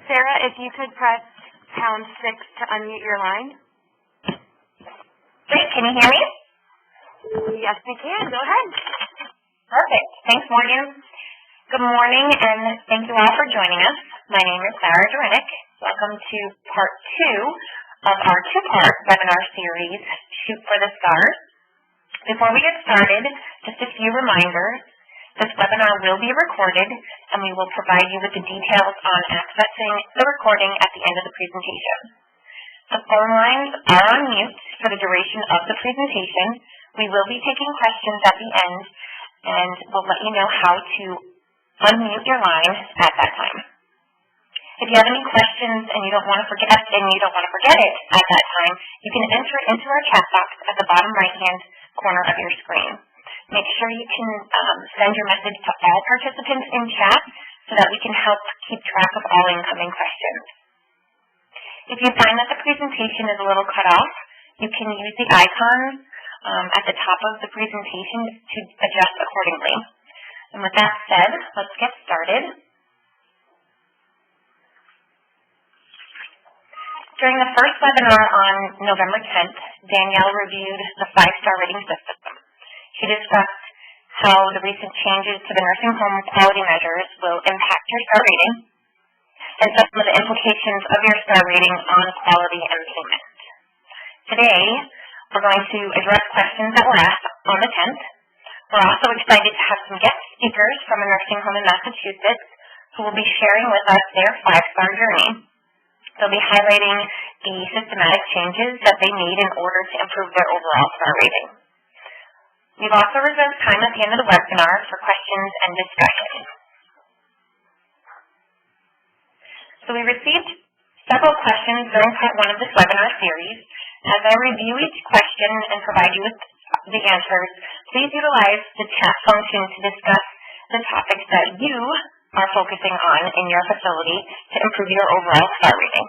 Sarah, if you could press #6 to unmute your line. Great. Can you hear me? Yes, we can. Go ahead. Perfect. Thanks, Morgan. Good morning, and thank you all for joining us. My name is Sarah Dorenick. Welcome to part 2 of our two-part webinar series, Shoot for the Stars. Before we get started, just a few reminders. This webinar will be recorded, and we will provide you with the details on accessing the recording at the end of the presentation. The phone lines are on mute for the duration of the presentation. We will be taking questions at the end, and we'll let you know how to unmute your line at that time. If you have any questions and you don't want to forget it at that time, you can enter it into our chat box at the bottom right-hand corner of your screen. Make sure you can send your message to all participants in chat so that we can help keep track of all incoming questions. If you find that the presentation is a little cut off, you can use the icon at the top of the presentation to adjust accordingly. And with that said, let's get started. During the first webinar on November 10th, Danielle reviewed the 5-star rating system. She discussed how the recent changes to the nursing home quality measures will impact your star rating and some of the implications of your star rating on quality and payment. Today, we're going to address questions that were asked on the 10th. We're also excited to have some guest speakers from a nursing home in Massachusetts who will be sharing with us their 5-star journey. They'll be highlighting the systematic changes that they made in order to improve their overall star rating. We've also reserved time at the end of the webinar for questions and discussion. So we received several questions during part 1 of this webinar series. As I review each question and provide you with the answers, please utilize the chat function to discuss the topics that you are focusing on in your facility to improve your overall star rating.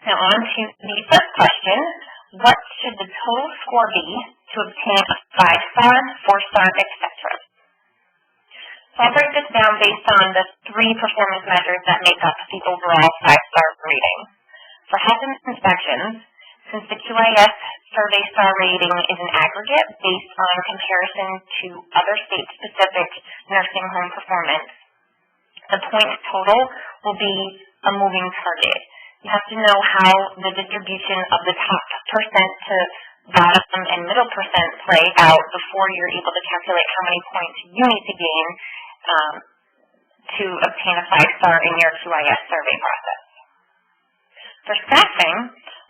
Now on to the first question. What should the total score be to obtain a 5-star, 4-star, etc.? So I'll break this down based on the 3 performance measures that make up the overall 5-star rating. For health inspections, since the QIS survey star rating is an aggregate based on comparison to other state-specific nursing home performance, the point total will be a moving target. You have to know how the distribution of the top percent to bottom and middle percent play out before you're able to calculate how many points you need to gain to obtain a 5-star in your QIS survey process. For staffing,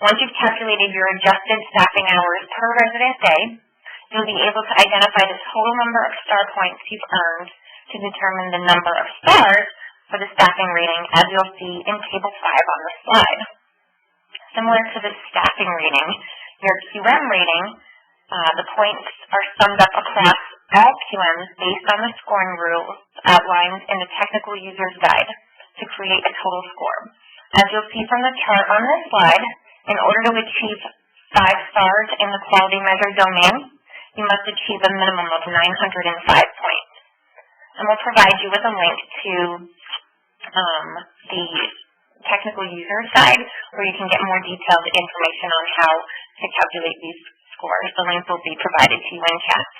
once you've calculated your adjusted staffing hours per resident day, you'll be able to identify the total number of star points you've earned to determine the number of stars for the staffing rating, as you'll see in Table 5 on the slide. Similar to the staffing rating, your QM rating, the points are summed up across all QMs based on the scoring rules outlined in the Technical User's Guide to create a total score. As you'll see from the chart on this slide, in order to achieve 5 stars in the quality measure domain, you must achieve a minimum of 905 points. And we'll provide you with a link to the Technical User's Guide where you can get more detailed information on how to calculate these scores. The link will be provided to you in chat.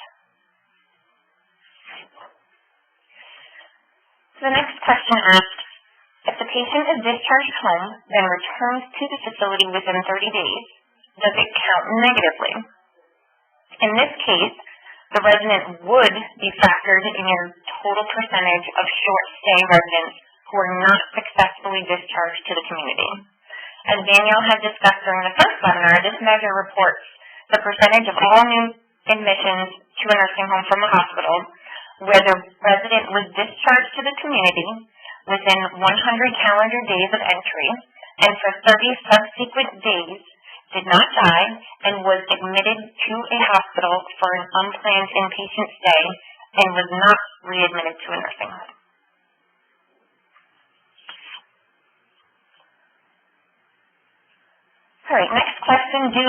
The next question asks, if the patient is discharged home, then returns to the facility within 30 days, does it count negatively? In this case, the resident would be factored in your total percentage of short-stay residents who are not successfully discharged to the community. As Danielle had discussed during the first webinar, this measure reports the percentage of all new admissions to a nursing home from a hospital where the resident was discharged to the community within 100 calendar days of entry and for 30 subsequent days did not die and was admitted to a hospital for an unplanned inpatient stay and was not readmitted to a nursing home. All right, next question. Do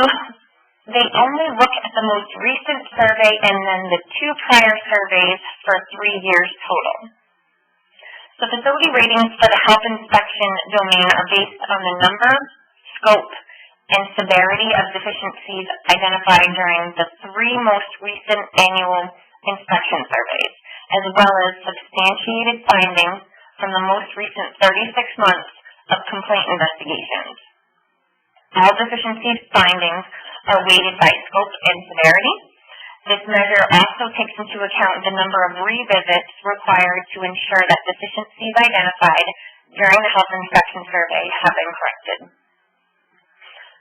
they only look at the most recent survey and then the 2 prior surveys for 3 years total? So So facility ratings for the health inspection domain are based on the number, scope, and severity of deficiencies identified during the 3 most recent annual inspection surveys, as well as substantiated findings from the most recent 36 months of complaint investigations. All deficiency findings are weighted by scope and severity. This measure also takes into account the number of revisits required to ensure that deficiencies identified during the health inspection survey have been corrected.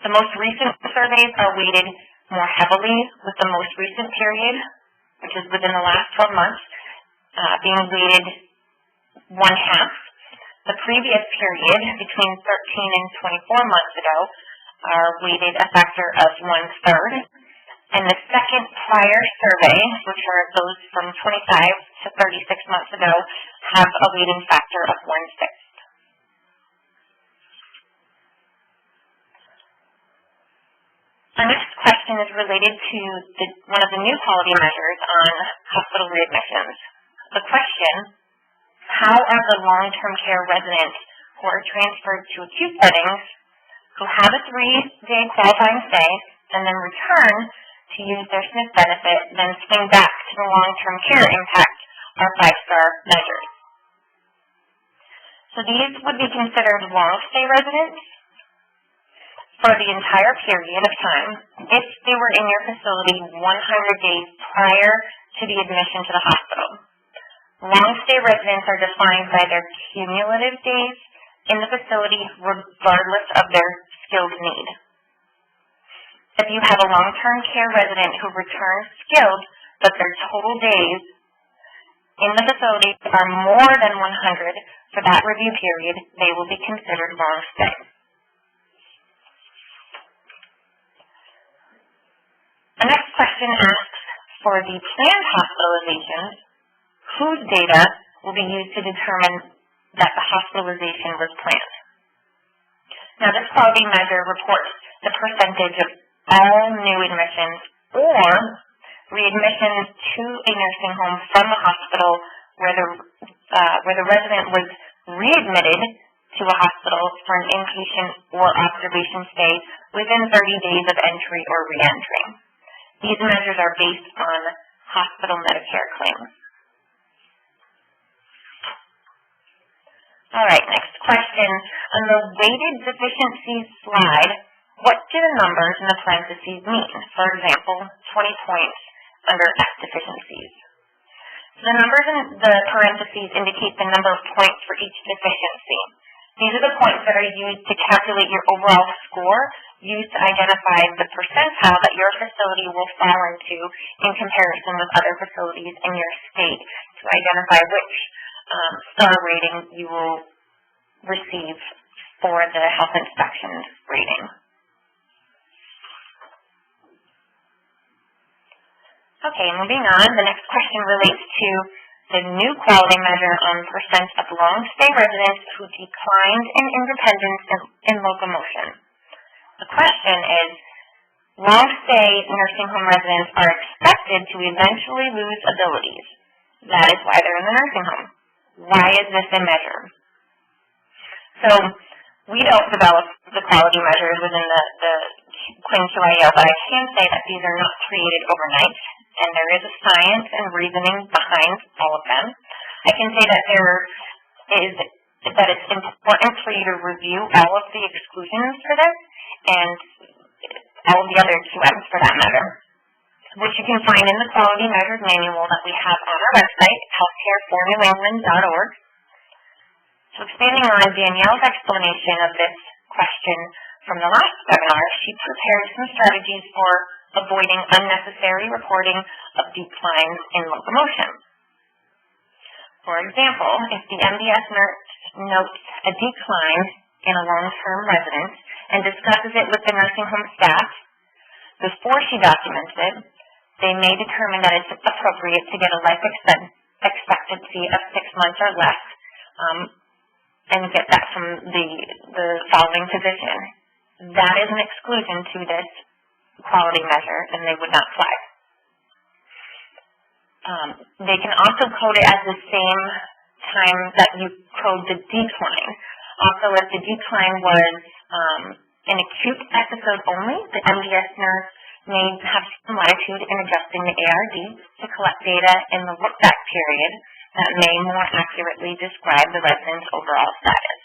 The most recent surveys are weighted more heavily, with the most recent period, which is within the last 12 months, being weighted 1/2. The previous period, between 13 and 24 months ago, are weighted a factor of 1/3. And the second prior survey, which are those from 25 to 36 months ago, have a weighting factor of 1/6. Our next question is related to one of the new quality measures on hospital readmissions. The question, how are the long-term care residents who are transferred to acute settings, who have a 3-day qualifying stay, and then return to use their SNF benefit, then swing back to the long-term care impact, are 5-star measures? So these would be considered long-stay residents for the entire period of time if they were in your facility 100 days prior to the admission to the hospital. Long-stay residents are defined by their cumulative days in the facility regardless of their skilled need. If you have a long-term care resident who returns skilled, but their total days in the facility are more than 100 for that review period, they will be considered long-stay. The next question asks, for the planned hospitalizations, whose data will be used to determine that the hospitalization was planned? Now, this quality measure reports the percentage of all new admissions or readmissions to a nursing home from the hospital where the resident was readmitted to a hospital for an inpatient or observation stay within 30 days of entry or reentry. These measures are based on hospital Medicare claims. All right, next question. On the weighted deficiencies slide, what do the numbers in the parentheses mean? For example, 20 points under F deficiencies. The numbers in the parentheses indicate the number of points for each deficiency. These are the points that are used to calculate your overall score, used to identify the percentile that your facility will fall into in comparison with other facilities in your state, to identify which star rating you will receive for the health inspection rating. Okay, moving on, the next question relates to the new quality measure on percent of long-stay residents who declined in independence and locomotion. The question is, long-stay nursing home residents are expected to eventually lose abilities. That is why they're in the nursing home. Why is this a measure? So we don't develop the quality measures within the QIN-QIO, but I can say that these are not created overnight, and there is a science and reasoning behind all of them. I can say that it's important for you to review all of the exclusions for this and all of the other QMs for that matter, which you can find in the quality measures manual that we have on our website, healthcarefornewengland.org. So expanding on Danielle's explanation of this question from the last webinar, she prepared some strategies for avoiding unnecessary reporting of declines in locomotion. For example, if the MDS nurse notes a decline in a long-term resident and discusses it with the nursing home staff before she documents it, they may determine that it's appropriate to get a life expectancy of 6 months or less and get that from the following physician. That is an exclusion to this quality measure, and they would not fly. They can also code it as the same time that you code the decline. Also, if the decline was an acute episode only, the MDS nurse may have some latitude in adjusting the ARD to collect data in the look-back period that may more accurately describe the resident's overall status.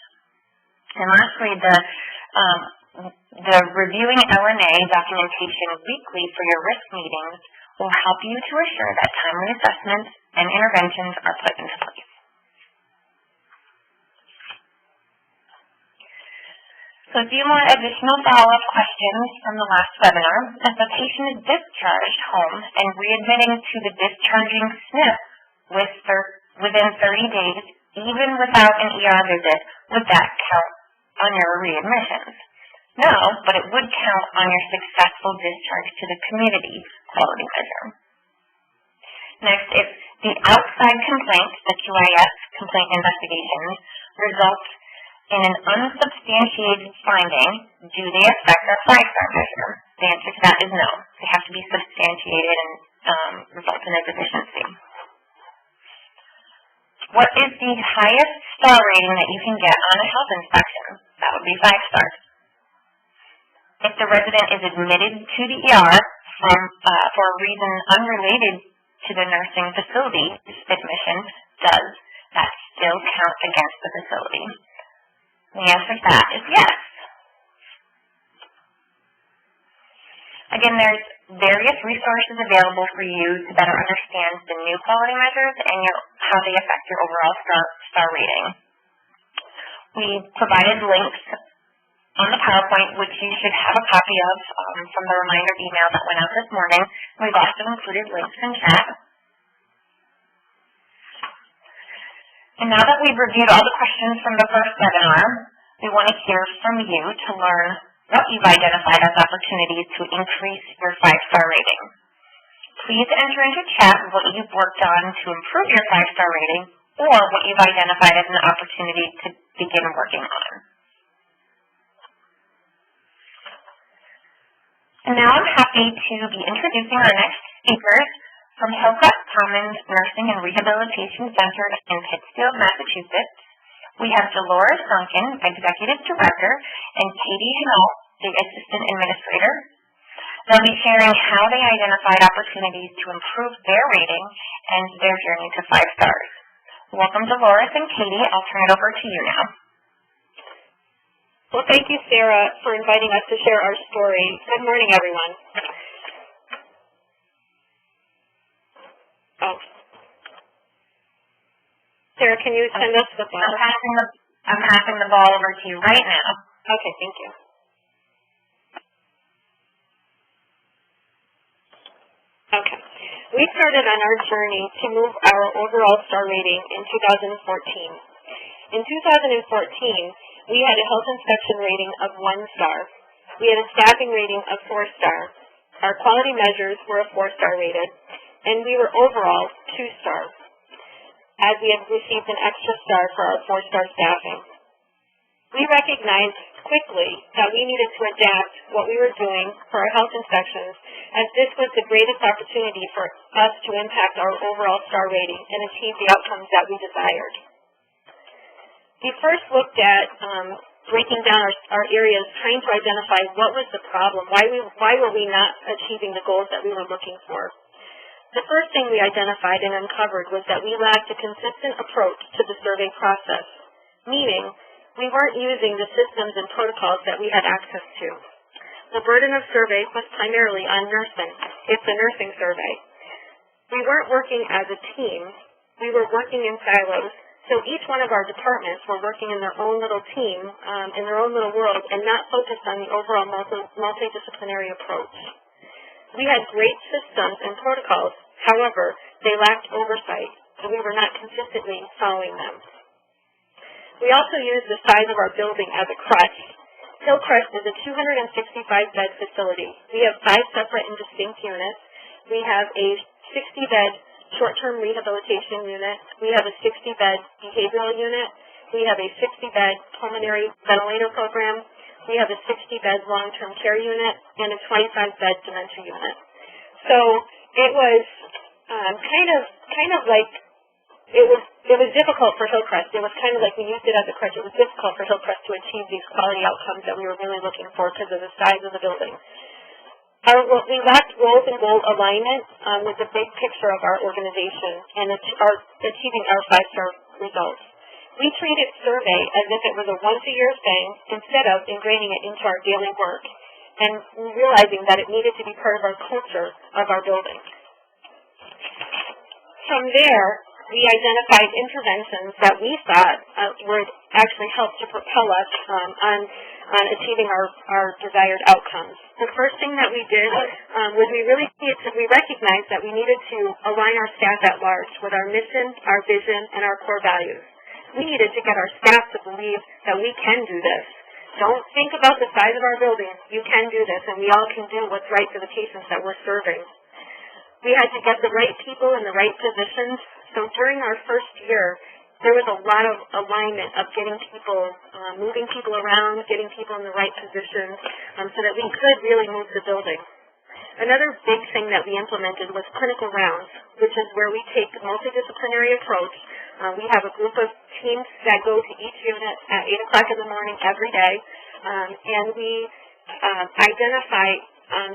And lastly, the reviewing LNA documentation weekly for your risk meetings will help you to assure that timely assessments and interventions are put into place. So a few more additional follow-up questions from the last webinar. If the patient is discharged home and readmitting to the discharging SNF within 30 days, even without an ER visit, would that count on your readmissions? No, but it would count on your successful discharge to the community quality measure. Next, if the outside complaint, the QIS complaint investigations, results in an unsubstantiated finding, do they affect our 5-star measure? The answer to that is no. They have to be substantiated and result in a deficiency. What is the highest star rating that you can get on a health inspection? That would be 5 stars. If the resident is admitted to the ER for a reason unrelated to the nursing facility admission, does that still count against the facility? The answer to that is yes. Again, there's various resources available for you to better understand the new quality measures and how they affect your overall star rating. We provided links on the PowerPoint, which you should have a copy of from the reminder email that went out this morning. We've also included links in chat. And now that we've reviewed all the questions from the first webinar, we want to hear from you to learn what you've identified as opportunities to increase your 5-star rating. Please enter into chat what you've worked on to improve your 5-star rating or what you've identified as an opportunity to begin working on. And now I'm happy to be introducing our next speakers from Hillcrest Commons Nursing and Rehabilitation Center in Pittsfield, Massachusetts. We have Dolores Duncan, Executive Director, and Katie Hinault, the Assistant Administrator. They'll be sharing how they identified opportunities to improve their rating and their journey to 5 stars. Welcome, Dolores and Katie. I'll turn it over to you now. Well, thank you, Sarah, for inviting us to share our story. Good morning, everyone. Oh. Sarah, can you send us the ball? I'm passing the ball over to you right now. Okay, thank you. Okay. We started on our journey to move our overall star rating in 2014. In 2014, we had a health inspection rating of 1 star. We had a staffing rating of 4 star. Our quality measures were a 4-star rated, and we were overall 2 stars, as we had received an extra star for our 4-star staffing. We recognized quickly that we needed to adapt what we were doing for our health inspections, as this was the greatest opportunity for us to impact our overall star rating and achieve the outcomes that we desired. We first looked at breaking down our areas, trying to identify what was the problem, why were we not achieving the goals that we were looking for. The first thing we identified and uncovered was that we lacked a consistent approach to the survey process, meaning we weren't using the systems and protocols that we had access to. The burden of survey was primarily on nursing. It's a nursing survey. We weren't working as a team. We were working in silos. So each one of our departments were working in their own little team, in their own little world, and not focused on the overall multidisciplinary approach. We had great systems and protocols. However, they lacked oversight, and we were not consistently following them. We also used the size of our building as a crutch. Hillcrest is a 265-bed facility. We have 5 separate and distinct units. We have a 60-bed short-term rehabilitation unit. We have a 60-bed behavioral unit. We have a 60-bed pulmonary ventilator program. We have a 60-bed long-term care unit and a 25-bed dementia unit. So it was kind of like it was difficult for Hillcrest. It was kind of like we used it as a crutch. It was difficult for Hillcrest to achieve these quality outcomes that we were really looking for because of the size of the building. We lacked roles and goal alignment with the big picture of our organization and achieving our 5-star results. We treated survey as if it was a once-a-year thing instead of ingraining it into our daily work and realizing that it needed to be part of our culture of our building. From there, we identified interventions that we thought would actually help to propel us on achieving our desired outcomes. The first thing that we did was we recognized that we needed to align our staff at large with our mission, our vision, and our core values. We needed to get our staff to believe that we can do this. Don't think about the size of our building. You can do this, and we all can do what's right for the patients that we're serving. We had to get the right people in the right positions. So during our first year, there was a lot of alignment of getting people, moving people around, getting people in the right positions so that we could really move the building. Another big thing that we implemented was clinical rounds, which is where we take a multidisciplinary approach. We have a group of teams that go to each unit at 8 o'clock in the morning every day, and we identify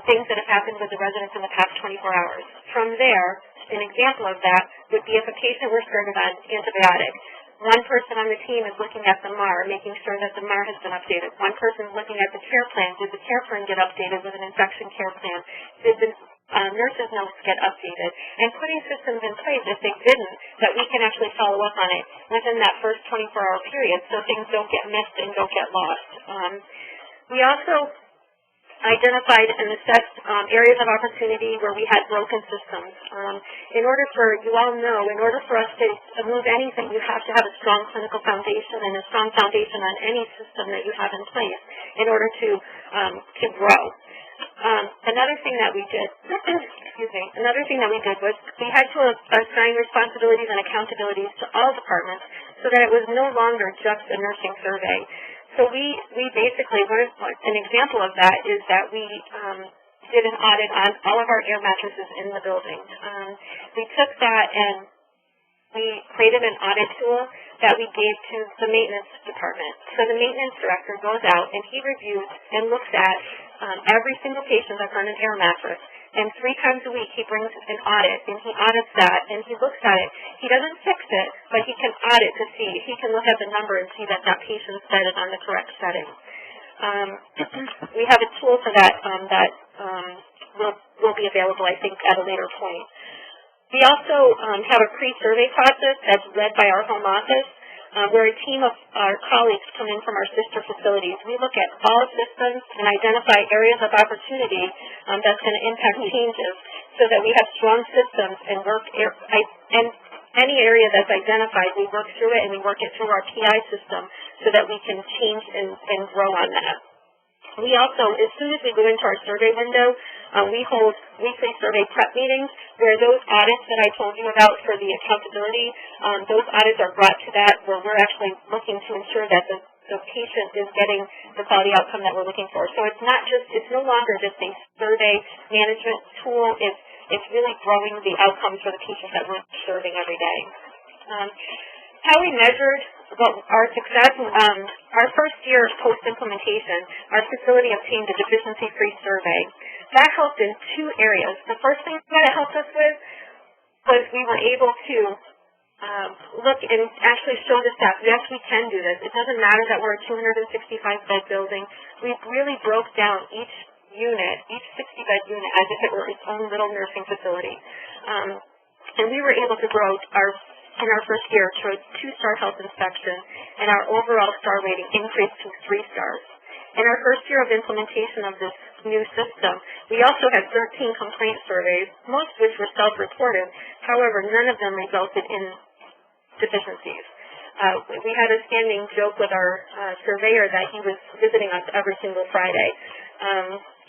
things that have happened with the residents in the past 24 hours. From there, an example of that would be if a patient were started on antibiotic. One person on the team is looking at the MAR, making sure that the MAR has been updated. One person is looking at the care plan. Did the care plan get updated with an infection care plan? Did the nurses' notes get updated? And putting systems in place, if they didn't, that we can actually follow up on it within that first 24-hour period so things don't get missed and don't get lost. We also identified and assessed areas of opportunity where we had broken systems. In order for us to move anything, you have to have a strong clinical foundation and a strong foundation on any system that you have in place in order to grow. Another thing that we did, was we had to assign responsibilities and accountabilities to all departments so that it was no longer just a nursing survey. So we basically, an example of that is that we did an audit on all of our air mattresses in the building. We took that and we created an audit tool that we gave to the maintenance department. So the maintenance director goes out and he reviews and looks at every single patient that's on an air mattress. And 3 times a week he brings an audit, and he audits that, and he looks at it. He doesn't fix it, but he can audit to see. He can look at the number and see that that patient's bed is on the correct setting. We have a tool for that will be available, I think, at a later point. We also have a pre-survey process that's led by our home office, where a team of our colleagues come in from our sister facilities. We look at all systems and identify areas of opportunity that's going to impact changes so that we have strong systems and any area that's identified, we work through it and we work it through our PI system so that we can change and grow on that. We also, as soon as we go into our survey window, we hold weekly survey prep meetings where those audits that I told you about for the accountability, those audits are brought to that where we're actually looking to ensure that the patient is getting the quality outcome that we're looking for. So it's no longer just a survey management tool. It's really growing the outcomes for the patients that we're serving every day. How we measured our success, our first year post-implementation, our facility obtained a deficiency-free survey. That helped in 2 areas. The first thing that it helped us with was we were able to look and actually show the staff, yes, we can do this. It doesn't matter that we're a 265-bed building. We really broke down each unit, each 60-bed unit, as if it were its own little nursing facility. And we were able to grow in our first year to a 2-star health inspection, and our overall star rating increased to 3 stars. In our first year of implementation of this new system, we also had 13 complaint surveys, most of which were self-reported. However, none of them resulted in deficiencies. We had a standing joke with our surveyor that he was visiting us every single Friday,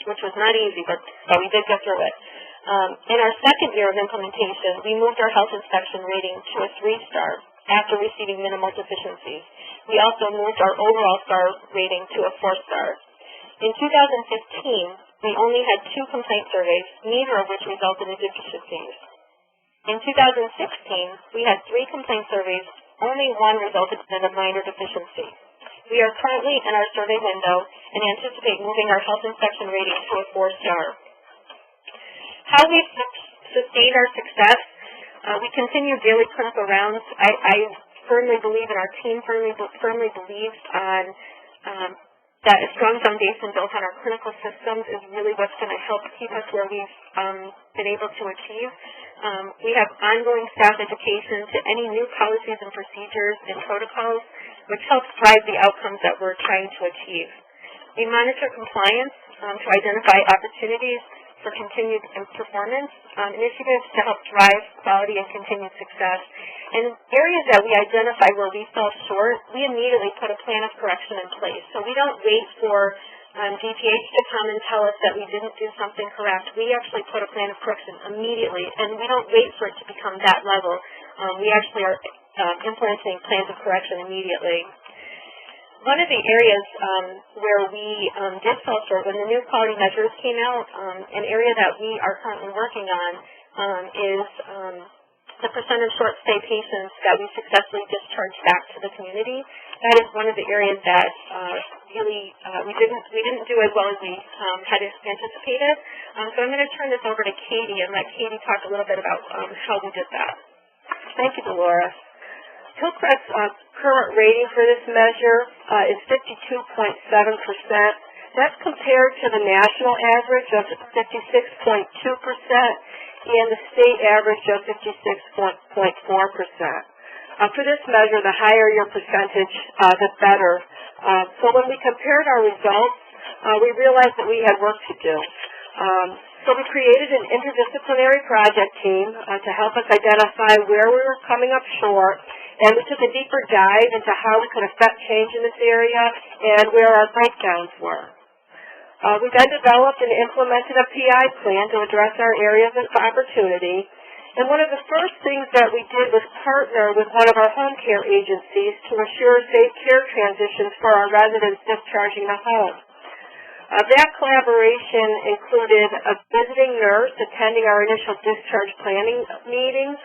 which was not easy, but we did get through it. In our second year of implementation, we moved our health inspection rating to a 3-star after receiving minimal deficiencies. We also moved our overall star rating to a 4-star. In 2015, we only had 2 complaint surveys, neither of which resulted in deficiencies. In 2016, we had 3 complaint surveys. Only 1 resulted in a minor deficiency. We are currently in our survey window and anticipate moving our health inspection rating to a 4-star. How we've sustained our success, we continue daily clinical rounds. I firmly believe, and our team firmly believes on that a strong foundation built on our clinical systems is really what's going to help keep us where we've been able to achieve. We have ongoing staff education to any new policies and procedures and protocols, which helps drive the outcomes that we're trying to achieve. We monitor compliance to identify opportunities for continued performance, initiatives to help drive quality and continued success. In areas that we identify where we fell short, we immediately put a plan of correction in place. So we don't wait for DPH to come and tell us that we didn't do something correct. We actually put a plan of correction immediately, and we don't wait for it to become that level. We actually are implementing plans of correction immediately. One of the areas where we did fall short when the new quality measures came out, an area that we are currently working on is the percent of short-stay patients that we successfully discharged back to the community. That is one of the areas that really we didn't do as well as we had anticipated. So I'm going to turn this over to Katie and let Katie talk a little bit about how we did that. Thank you, Dolores. Hillcrest's current rating for this measure is 52.7%. That's compared to the national average of 56.2% and the state average of 56.4%. For this measure, the higher your percentage, the better. So when we compared our results, we realized that we had work to do. So we created an interdisciplinary project team to help us identify where we were coming up short, and we took a deeper dive into how we could affect change in this area and where our breakdowns were. We then developed and implemented a PI plan to address our areas of opportunity, and one of the first things that we did was partner with one of our home care agencies to assure safe care transitions for our residents discharging the home. That collaboration included a visiting nurse attending our initial discharge planning meetings,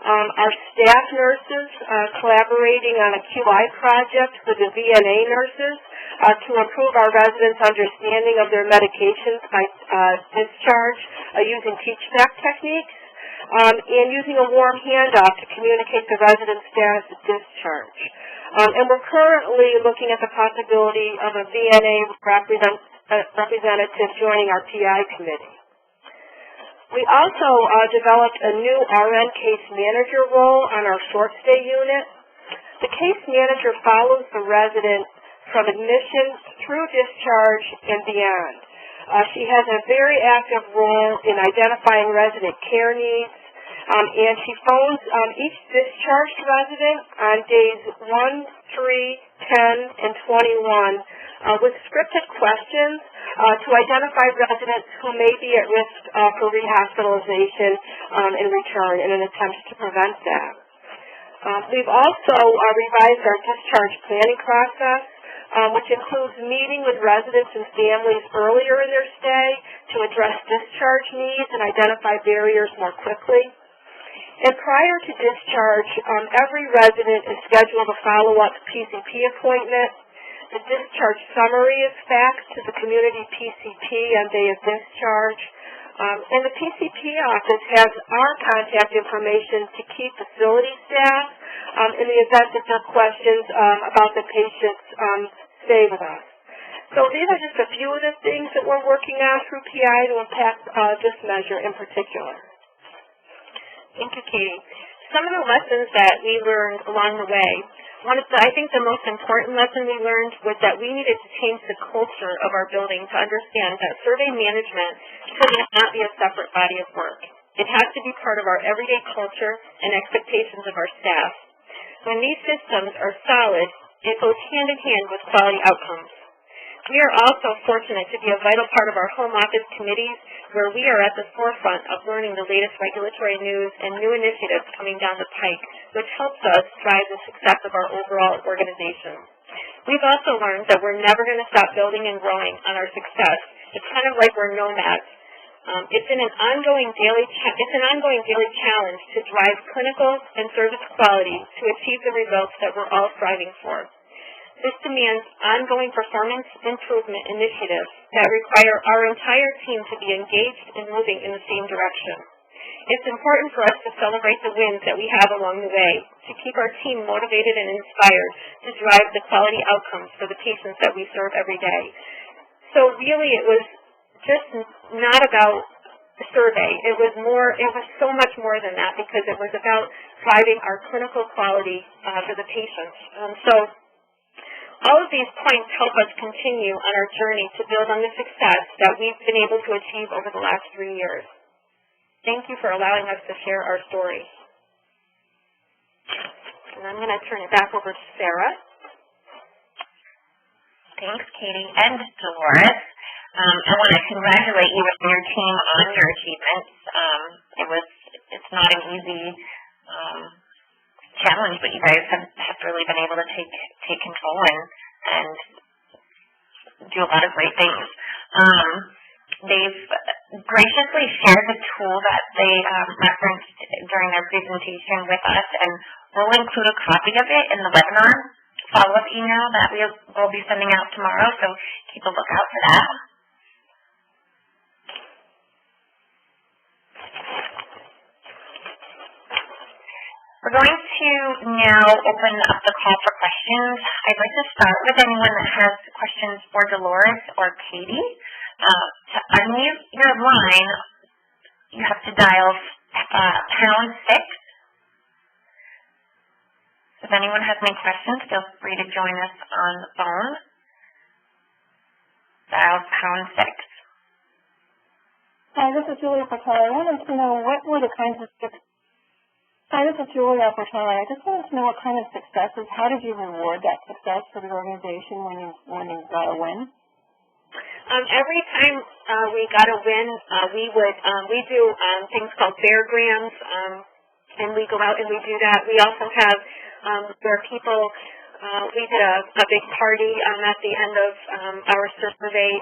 our staff nurses collaborating on a QI project with the VNA nurses to improve our residents' understanding of their medications by discharge using teach-back techniques, and using a warm handoff to communicate the resident's status of discharge. And we're currently looking at the possibility of a VNA representative joining our PI committee. We also developed a new RN case manager role on our short stay unit. The case manager follows the resident from admission through discharge and beyond. She has a very active role in identifying resident care needs, and she phones each discharged resident on days 1, 3, 10, and 21 with scripted questions to identify residents who may be at risk for rehospitalization in return in an attempt to prevent that. We've also revised our discharge planning process, which includes meeting with residents and families earlier in their stay to address discharge needs and identify barriers more quickly. And prior to discharge, every resident is scheduled a follow-up PCP appointment. The discharge summary is faxed to the community PCP on day of discharge. And the PCP office has our contact information to keep facility staff in the event that there are questions about the patient's stay with us. So these are just a few of the things that we're working on through PI to impact this measure in particular. Thank you, Katie. Some of the lessons that we learned along the way, I think the most important lesson we learned was that we needed to change the culture of our building to understand that survey management could not be a separate body of work. It has to be part of our everyday culture and expectations of our staff. When these systems are solid, it goes hand in hand with quality outcomes. We are also fortunate to be a vital part of our home office committees, where we are at the forefront of learning the latest regulatory news and new initiatives coming down the pike, which helps us drive the success of our overall organization. We've also learned that we're never going to stop building and growing on our success. It's kind of like we're nomads. It's an ongoing daily challenge to drive clinical and service quality to achieve the results that we're all striving for. This demands ongoing performance improvement initiatives that require our entire team to be engaged and moving in the same direction. It's important for us to celebrate the wins that we have along the way, to keep our team motivated and inspired to drive the quality outcomes for the patients that we serve every day. So really it was just not about the survey. It was so much more than that, because it was about driving our clinical quality for the patients. So all of these points help us continue on our journey to build on the success that we've been able to achieve over the last 3 years. Thank you for allowing us to share our story. And I'm going to turn it back over to Sarah. Thanks, Katie and Dolores. I want to congratulate you and your team on your achievements. It's not an easy challenge, but you guys have really been able to take control and do a lot of great things. They've graciously shared the tool that they referenced during their presentation with us, and we'll include a copy of it in the webinar follow-up email that we'll be sending out tomorrow, so keep a lookout for that. We're going to now open up the call for questions. I'd like to start with anyone that has questions for Dolores or Katie. To unmute your line, you have to dial #6. If anyone has any questions, feel free to join us on the phone. Dial #6. Hi, this is Julia Portella. I wanted to know what were the kinds of Hi, this is Julia Portella. I just wanted to know what kind of successes, how did you reward that success for the organization when you got a win? Every time we got a win, we do things called beargrams, and we go out and we do that. We also have where people, we did a big party at the end of our survey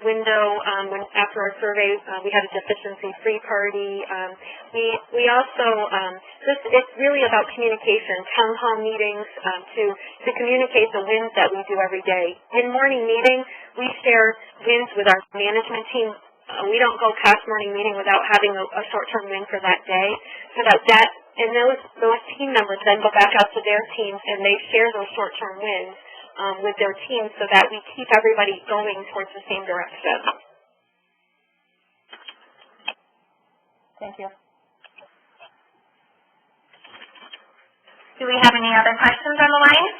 window. After our survey, we had a deficiency-free party. We also, it's really about communication, town hall meetings, to communicate the wins that we do every day. In morning meeting, we share wins with our management team. We don't go past morning meeting without having a short-term win for that day, so and those team members then go back out to their teams and they share those short-term wins with their teams, so that we keep everybody going towards the same direction. Thank you. Do we have any other questions on the line?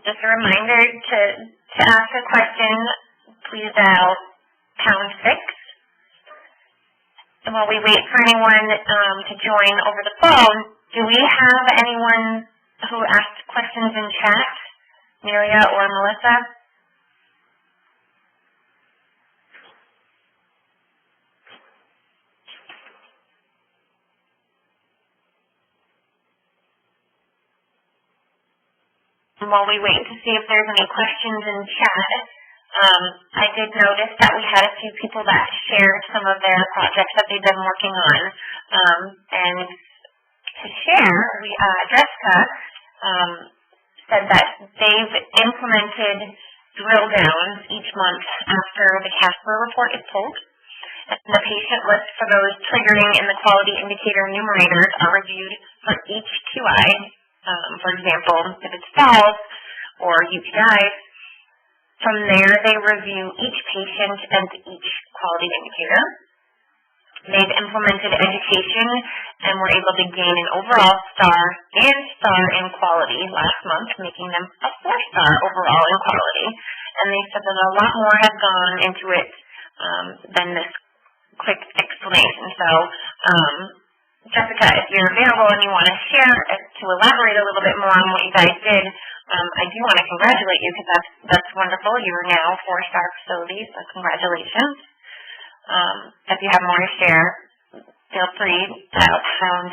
Just a reminder to ask a question, please dial #6. And while we wait for anyone to join over the phone, do we have anyone who asked questions in chat, Amelia or Melissa? And while we wait to see if there's any questions in chat, I did notice that we had a few people that shared some of their projects that they've been working on. And to share, Jessica said that they've implemented drill downs each month after the CASPER report is pulled. And the patient lists for those triggering in the quality indicator enumerators are reviewed for each QI. For example, if it's falls or UTIs. From there, they review each patient and each quality indicator. They've implemented education and were able to gain an overall star and star in quality last month, making them a 4-star overall in quality. And they said that a lot more has gone into it than this quick explanation. So, Jessica, if you're available and you want to share, to elaborate a little bit more on what you guys did, I do want to congratulate you because that's wonderful. You are now 4-star facility, so congratulations. If you have more to share, feel free to dial #6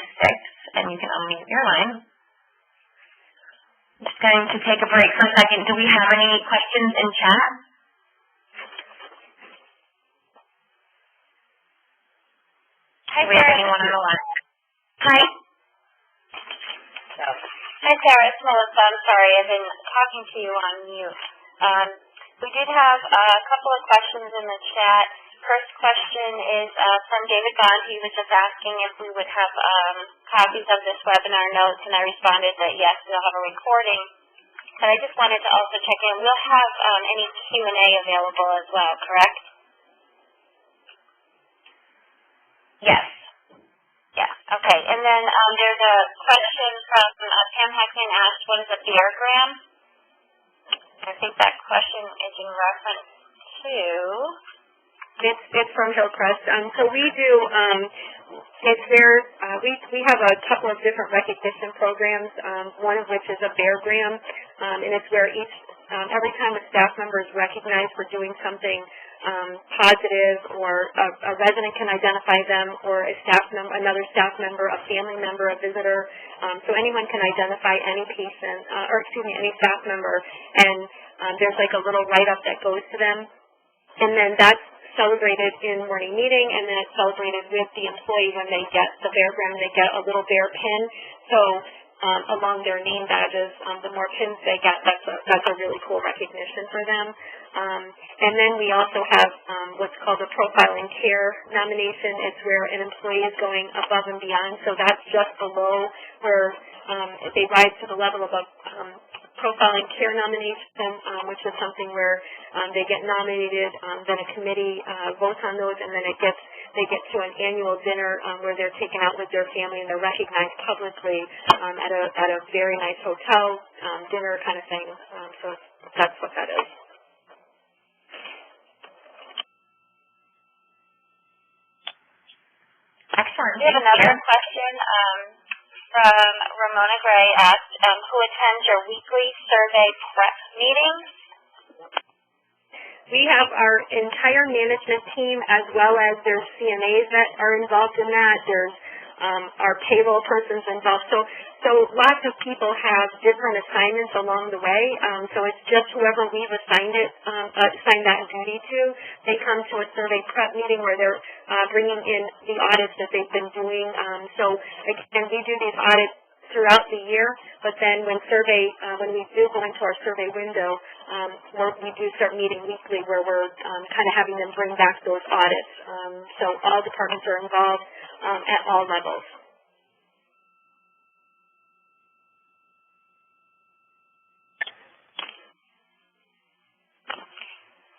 and you can unmute your line. Just going to take a break for a second. Do we have any questions in chat? Hi, Do we have Sarah. anyone on the line? Hi. Hi, Sarah. It's Melissa. I'm sorry. I've been talking to you on mute. We did have a couple of questions in the chat. First question is from David Bond. He was just asking if we would have copies of this webinar notes, and I responded that yes, we'll have a recording. But I just wanted to also check in. We'll have any Q&A available as well, correct? Yes. Yeah. Okay. And then there's a question from Pam Heckman asked, what is a diagram? I think that question is in reference to... It's from Hillcrest. So we do, it's where we have a couple of different recognition programs, one of which is a beargram, and it's where every time a staff member is recognized for doing something positive, or a resident can identify them, or another staff member, a family member, a visitor, so anyone can identify any patient, any staff member, and there's like a little write-up that goes to them, and then that's celebrated in morning meeting, and then it's celebrated with the employee when they get the beargram. They get a little bear pin. So along their name badges, the more pins they get, that's a really cool recognition for them. And then we also have what's called a profiling care nomination. It's where an employee is going above and beyond. So that's just below where they rise to the level of a profiling care nomination, which is something where they get nominated, then a committee votes on those, and then they get to an annual dinner where they're taken out with their family and they're recognized publicly at a very nice hotel dinner kind of thing. So that's what that is. Excellent. We have another question from Ramona Gray asked, who attends your weekly survey prep meetings? We have our entire management team, as well as there's CNAs that are involved in that. There's our payroll persons involved. So lots of people have different assignments along the way. So it's just whoever we've assigned that duty to. They come to a survey prep meeting where they're bringing in the audits that they've been doing. So again, we do these audits throughout the year, but then when we do go into our survey window, we do start meeting weekly where we're kind of having them bring back those audits. So all departments are involved at all levels.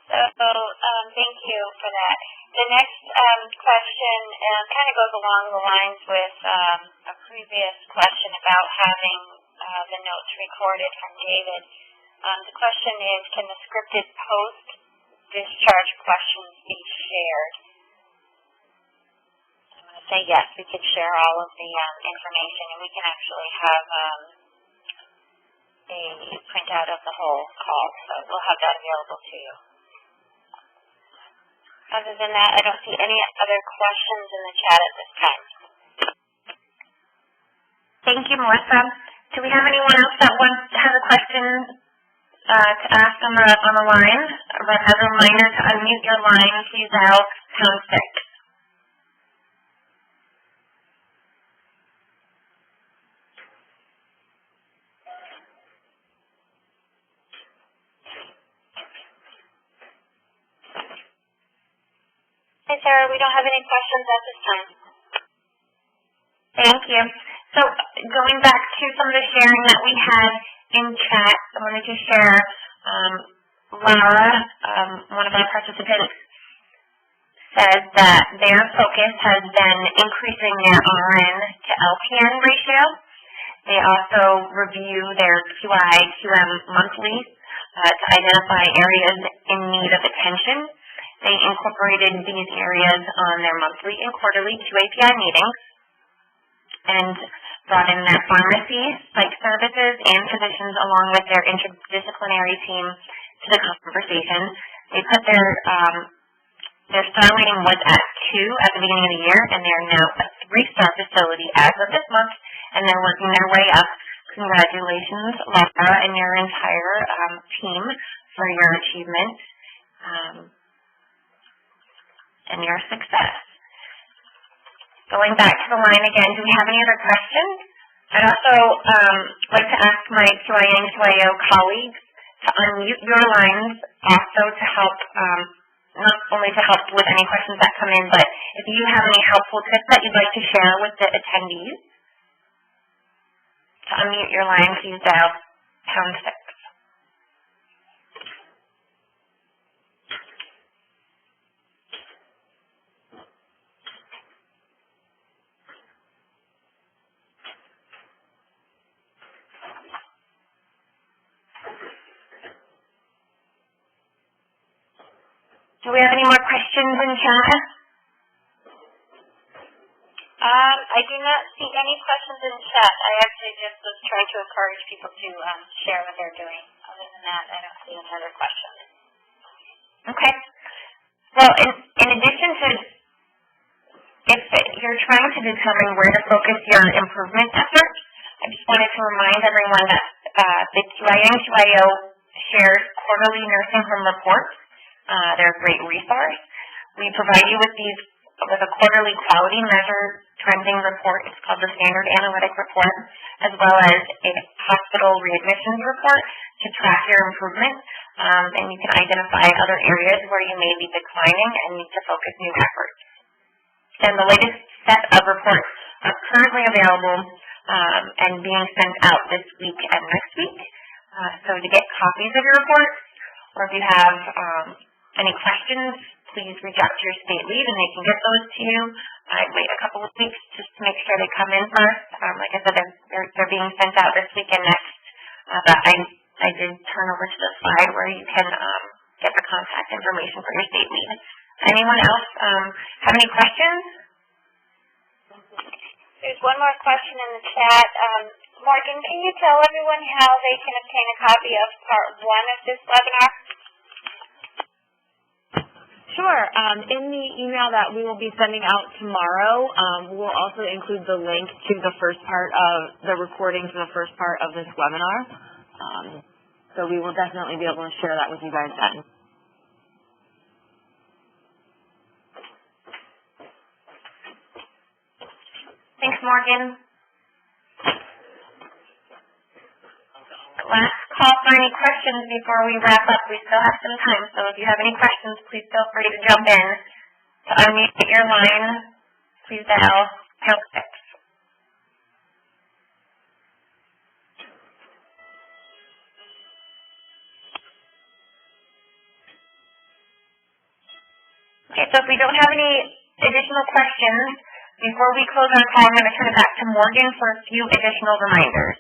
So thank you for that. The next question kind of goes along the lines with a previous question about having the notes recorded from David. The question is, can the scripted post-discharge questions be shared? I'm going to say yes, we could share all of the information, and we can actually have a printout of the whole call, so we'll have that available to you. Other than that, I don't see any other questions in the chat at this time. Thank you, Melissa. Do we have anyone else that has a question to ask on the line? As a reminder to unmute your line, please dial #6. Hey, Sarah, we don't have any questions at this time. Thank you. So going back to some of the sharing that we had in chat, I wanted to share Laura, one of our participants, said that their focus has been increasing their RN to LPN ratio. They also review their QI/QM monthly to identify areas in need of attention. They incorporated these areas on their monthly and quarterly QAPI meetings and brought in their pharmacy, psych services, and physicians along with their interdisciplinary team to the conversation. They put their star rating was at 2 at the beginning of the year, and they are now a 3-star facility as of this month, and they're working their way up Congratulations, Laura, and your entire team for your achievement and your success. Going back to the line again, do we have any other questions? I'd also like to ask my QIN-QIO colleagues to unmute your lines also to help, not only to help with any questions that come in, but if you have any helpful tips that you'd like to share with the attendees, to unmute your line, please dial #6. Do we have any more questions in chat? I do not see any questions in chat. I actually just was trying to encourage people to share what they're doing. Other than that, I don't see any other questions. Okay. Well, in addition to, if you're trying to determine where to focus your improvement efforts, I just wanted to remind everyone that the QIN-QIO shares quarterly nursing home reports. They're a great resource. We provide you with a quarterly quality measure trending report. It's called the Standard Analytic Report, as well as a hospital readmissions report to track your improvement. And you can identify other areas where you may be declining and need to focus new efforts. And the latest set of reports are currently available and being sent out this week and next week. So to get copies of your reports, or if you have any questions, please reach out to your state lead and they can get those to you. I'd wait a couple of weeks just to make sure they come in first. Like I said, they're being sent out this week and next. But I did turn over to the slide where you can get the contact information for your state lead. Anyone else have any questions? There's one more question in the chat. Morgan, can you tell everyone how they can obtain a copy of part 1 of this webinar? Sure. In the email that we will be sending out tomorrow, we'll also include the link to the first part of the recording for the first part of this webinar. So we will definitely be able to share that with you guys then. Thanks, Morgan. Last call for any questions before we wrap up. We still have some time, so if you have any questions, please feel free to jump in. To unmute your line, please dial #6. Okay, so if we don't have any additional questions, before we close our call, I'm going to turn it back to Morgan for a few additional reminders.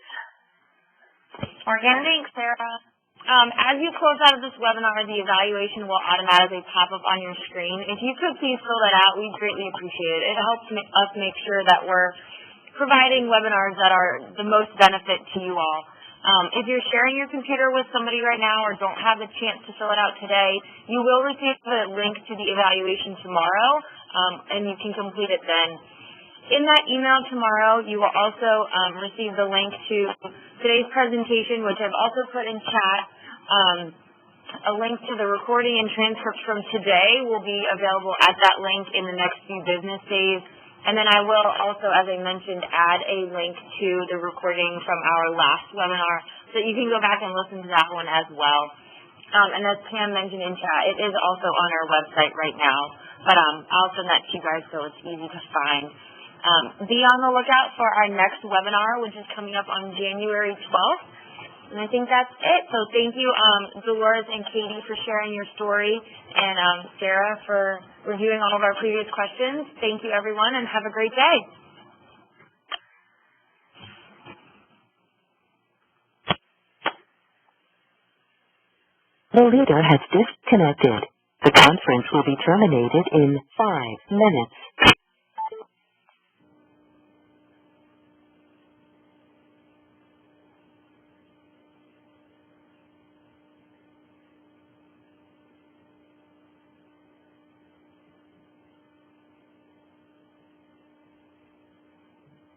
Morgan? Thanks, Sarah. As you close out of this webinar, the evaluation will automatically pop up on your screen. If you could please fill that out, we'd greatly appreciate it. It helps us make sure that we're providing webinars that are the most benefit to you all. If you're sharing your computer with somebody right now or don't have the chance to fill it out today, you will receive the link to the evaluation tomorrow, and you can complete it then. In that email tomorrow, you will also receive the link to today's presentation, which I've also put in chat. A link to the recording and transcript from today will be available at that link in the next few business days. And then I will also, as I mentioned, add a link to the recording from our last webinar so you can go back and listen to that one as well. And as Pam mentioned in chat, it is also on our website right now. But I'll send that to you guys so it's easy to find. Be on the lookout for our next webinar, which is coming up on January 12th. And I think that's it. So thank you, Dolores and Katie, for sharing your story, and Sarah for reviewing all of our previous questions. Thank you, everyone, and have a great day. The leader has disconnected. The conference will be terminated in 5 minutes.